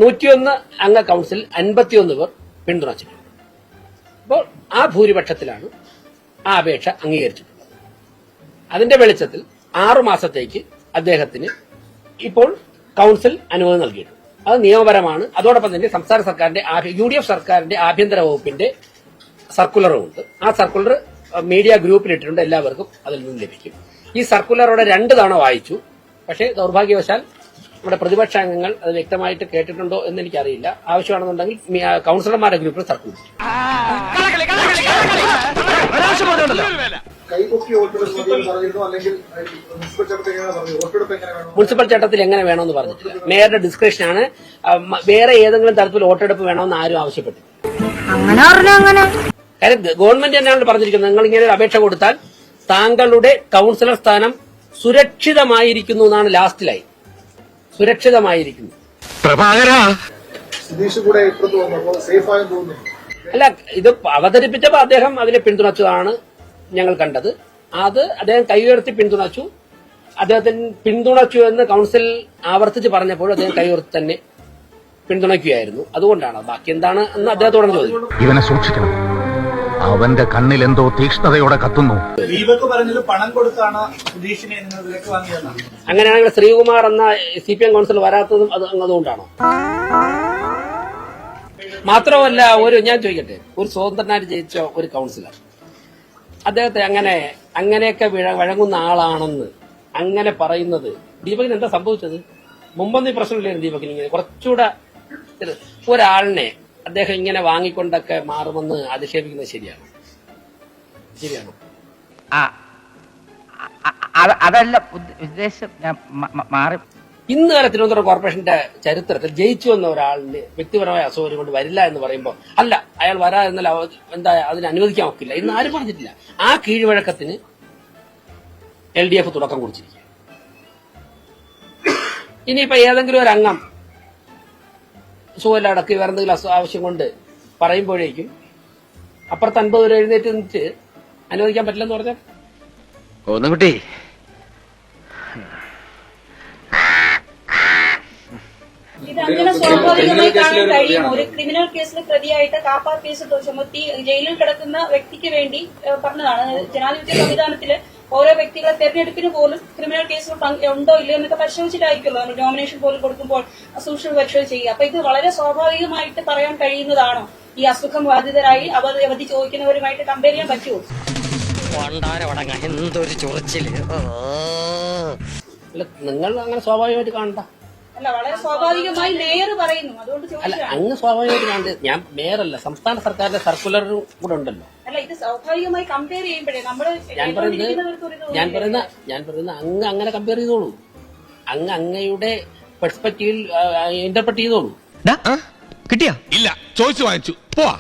101 അംഗ കൌൺസിൽ 51 പേർ പിന്തുണച്ചിട്ടുണ്ട്. അപ്പോൾ ആ ഭൂരിപക്ഷത്തിലാണ് ആ അപേക്ഷ അംഗീകരിച്ചിട്ടുള്ളത്. അതിന്റെ വെളിച്ചത്തിൽ 6 മാസത്തേക്ക് അദ്ദേഹത്തിന് ഇപ്പോൾ കൌൺസിൽ അനുമതി നൽകിയിട്ടുണ്ട്. അത് നിയമപരമാണ്. അതോടൊപ്പം തന്നെ സംസ്ഥാന സർക്കാരിന്റെ UDF സർക്കാരിന്റെ ആഭ്യന്തര വകുപ്പിന്റെ സർക്കുലറും ഉണ്ട്. ആ സർക്കുലർ മീഡിയ ഗ്രൂപ്പിലിട്ടിട്ടുണ്ട്. എല്ലാവർക്കും അതിൽ നിന്ന് ലഭിക്കും. ഈ സർക്കുലറോടെ 2 തവണ വായിച്ചു. പക്ഷേ ദൌർഭാഗ്യവശാൽ നമ്മുടെ പ്രതിപക്ഷ അംഗങ്ങൾ അത് വ്യക്തമായിട്ട് കേട്ടിട്ടുണ്ടോ എന്ന് എനിക്കറിയില്ല. ആവശ്യമാണെന്നുണ്ടെങ്കിൽ കൌൺസിലർമാരുടെ ഗ്രൂപ്പിൽ സർക്കുലർ. മുനിസിപ്പൽ ചട്ടത്തിൽ എങ്ങനെ വേണമെന്ന് പറഞ്ഞിട്ടില്ല. മേയറുടെ ഡിസ്ക്രിപ്ഷനാണ്. വേറെ ഏതെങ്കിലും തരത്തിൽ വോട്ടെടുപ്പ് വേണമെന്ന് ആരും ആവശ്യപ്പെട്ടില്ല. കാര്യം ഗവൺമെന്റ് തന്നെയാണ് പറഞ്ഞിരിക്കുന്നത്, നിങ്ങൾ ഇങ്ങനെ ഒരു അപേക്ഷ കൊടുത്താൽ താങ്കളുടെ കൌൺസിലർ സ്ഥാനം സുരക്ഷിതമായിരിക്കുന്നു എന്നാണ് ലാസ്റ്റിലായി. സുരക്ഷിതമായിരിക്കുന്നു. അല്ല, ഇത് അവതരിപ്പിച്ചപ്പോൾ അദ്ദേഹം അതിനെ പിന്തുണച്ചതാണ് ഞങ്ങൾ കണ്ടത്. അത് അദ്ദേഹം കൈയുയർത്തി പിന്തുണച്ചു. അദ്ദേഹത്തിന് പിന്തുണച്ചു എന്ന് കൌൺസിൽ ആവർത്തിച്ച് പറഞ്ഞപ്പോൾ അദ്ദേഹം കൈയുയർത്തി തന്നെ പിന്തുണയ്ക്കുകയായിരുന്നു. അതുകൊണ്ടാണ്. ബാക്കി എന്താണ് എന്ന് അദ്ദേഹത്തോടെ ചോദിച്ചു. ഇവനെ സൂക്ഷിക്കണം, അവന്റെ കണ്ണിൽ എന്തോ തീക്ഷ്ണതയോടെ കത്തുന്നു. ദീപക് പറഞ്ഞത് പണം കൊടുത്താണ് സുധീഷിനെ വിലക്ക് വാങ്ങിയതെന്നാണ്. അങ്ങനെയാണെങ്കിൽ ശ്രീകുമാർ എന്ന CPM കൌൺസിൽ വരാത്തതും അതുകൊണ്ടാണോ? മാത്രമല്ല, ഞാൻ ചോദിക്കട്ടെ, ഒരു സ്വതന്ത്രനായിട്ട് ജയിച്ച ഒരു കൌൺസിലർ അദ്ദേഹത്തെ അങ്ങനെയൊക്കെ വഴങ്ങുന്ന ആളാണെന്ന് അങ്ങനെ പറയുന്നത് ദീപകിന് എന്താ സംഭവിച്ചത്? മുമ്പൊന്നും ഈ പ്രശ്നമില്ലായിരുന്നു ദീപകിന്. ഇങ്ങനെ കുറച്ചുകൂടെ ഒരാളിനെ അദ്ദേഹം ഇങ്ങനെ വാങ്ങിക്കൊണ്ടൊക്കെ മാറുമെന്ന് അധിക്ഷേപിക്കുന്നത് ശരിയാണോ? അതല്ല ഉദ്ദേശം. മാറി ഇന്ന് വരെ തിരുവനന്തപുരം കോർപ്പറേഷന്റെ ചരിത്രത്തിൽ ജയിച്ചു വന്ന ഒരാളിന് വ്യക്തിപരമായ അസൗകര്യം കൊണ്ട് വരില്ല എന്ന് പറയുമ്പോൾ അല്ല, അയാൾ വരാതെന്നാൽ എന്താ അതിന് അനുവദിക്കാൻ ഒക്കില്ല ഇന്ന് ആരും പറഞ്ഞിട്ടില്ല. ആ കീഴ്വഴക്കത്തിന് LDF തുടക്കം കുറിച്ചിരിക്കുക. ഇനിയിപ്പോ ഏതെങ്കിലും ഒരു അംഗം സുഖമില്ല അടക്കി വേറെ എന്തെങ്കിലും ആവശ്യം കൊണ്ട് പറയുമ്പോഴേക്കും അപ്പുറത്ത് 50 പേര് എഴുന്നേറ്റ് നിന്നിട്ട് അനുവദിക്കാൻ പറ്റില്ലെന്ന് പറഞ്ഞാൽ ഒന്നും കുട്ടി ഇതങ്ങനെ സ്വാഭാവികമായി കാണാൻ കഴിയും. ഒരു ക്രിമിനൽ കേസിൽ പ്രതിയായിട്ട് കാപ്പാർ കേസ് ചുമത്തി ജയിലിൽ കിടക്കുന്ന വ്യക്തിക്ക് വേണ്ടി പറഞ്ഞതാണ്. ജനാധിപത്യ സംവിധാനത്തില് ഓരോ വ്യക്തികളെ തെരഞ്ഞെടുപ്പിന് പോലും ക്രിമിനൽ കേസിൽ ഉണ്ടോ ഇല്ലയോ എന്നൊക്കെ പരിശോധിച്ചിട്ടായിരിക്കുമല്ലോ നമ്മൾ നോമിനേഷൻ പോലും കൊടുക്കുമ്പോൾ സൂക്ഷ്മ പരിശോധന ചെയ്യുക. അപ്പൊ ഇത് വളരെ സ്വാഭാവികമായിട്ട് പറയാൻ കഴിയുന്നതാണോ? ഈ അസുഖം ബാധിതരായി അവധി ചോദിക്കുന്നവരുമായിട്ട് കമ്പയർ ചെയ്യാൻ പറ്റുമോ? എന്തൊരു ചൊറിച്ചില്. നിങ്ങൾ അങ്ങനെ സ്വാഭാവികമായിട്ട് കാണണ്ട. അല്ല, വളരെ സ്വാഭാവികമായി മേയർ പറയുന്നു. അതുകൊണ്ട് അല്ല, അങ്ങ് സ്വാഭാവികമായിട്ട് കാണണ്ട. ഞാൻ മേയറല്ല, സംസ്ഥാന സർക്കാരിന്റെ സർക്കുലറും കൂടെ ഉണ്ടല്ലോ. അല്ല, ഇത് സ്വാഭാവികമായി കമ്പയർ ചെയ്യുമ്പോഴേ നമ്മള് ഞാൻ പറയുന്ന അങ്ങ് അങ്ങനെ കമ്പയർ ചെയ്തോളൂ. അങ്ങയുടെ പെർസ്പെക്റ്റീവിൽ ഇന്റർപ്രറ്റ് ചെയ്തോളൂ. കിട്ടിയാ? ഇല്ല, ചോദിച്ചു വാങ്ങിച്ചു. പോവാ.